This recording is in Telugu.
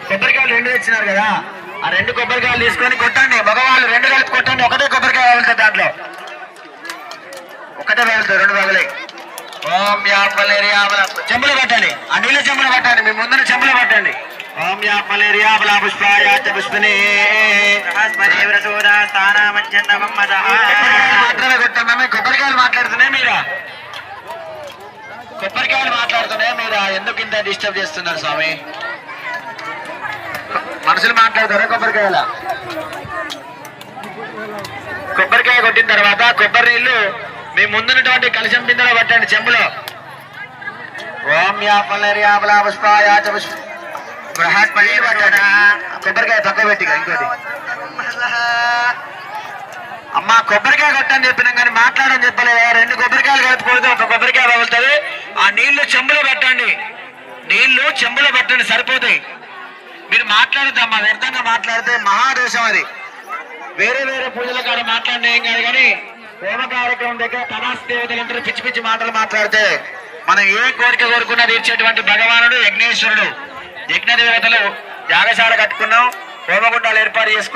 కొబ్బరికాయలు 2 తెచ్చినారు కదా, ఆ 2 కొబ్బరికాయలు తీసుకొని కొట్టండి. మగవాళ్ళు 2 కలిపి కొట్టండి. ఒకటే కొబ్బరికాయ వెళ్తుంది, దాంట్లో ఒకటే వెళ్తుంది, 2 పగలే. ఓం యాపలేరియాబల చెంబులు పట్టండి, ఆ నీళ్ళ చెంబులు పట్టండి, మీ ముందున చెంబులు పట్టండి. ఓం యాపలేరియాబల పుష్పాయ పుష్పనే మాత్రమే కొట్టాం. కొబ్బరికాయలు మాట్లాడుతున్నాయి మీరా, కొబ్బరికాయలు మాట్లాడుతున్నాయి మీరా, ఎందుకు ఇంత డిస్టర్బ్ చేస్తున్నారు స్వామి? మనుషులు మాట్లాడతారా కొబ్బరికాయల? కొబ్బరికాయ కొట్టిన తర్వాత కొబ్బరి నీళ్లు మీ ముందున్నటువంటి కలశం బిందెలో పట్టండి, చెంబులో. ఓం యాపలేరియాబల పుష్పాయ కొబ్బరికాయ తక్కువ పెట్టిగా. ఇంకోటి అమ్మా, కొబ్బరికాయ కొట్టని చెప్పినాం కానీ మాట్లాడని చెప్పలేదు. 2 కొబ్బరికాయలు కలుపుకూడదు, 1 కొబ్బరికాయ పగులుతుంది. ఆ నీళ్లు చెంబులో పెట్టండి, నీళ్లు చెంబులో పెట్టండి, సరిపోతాయి. మీరు మాట్లాడద్దమ్మా, వ్యర్థంగా మాట్లాడితే మహాదోషం అది. వేరే వేరే పూజల కాడ మాట్లాడిన ఏం కాదు, కానీ హోమ కార్యక్రమం దగ్గర తదాస్ దేవతలు అంటారు, పిచ్చి పిచ్చి మాటలు మాట్లాడితే మనం ఏ కోరిక కోరుకున్నా తీర్చేటువంటి భగవానుడు యజ్ఞేశ్వరుడు. యజ్ఞ దేవతలు యాగశాల కట్టుకున్నాం, హోమగుండాలు ఏర్పాటు చేసుకున్నాం.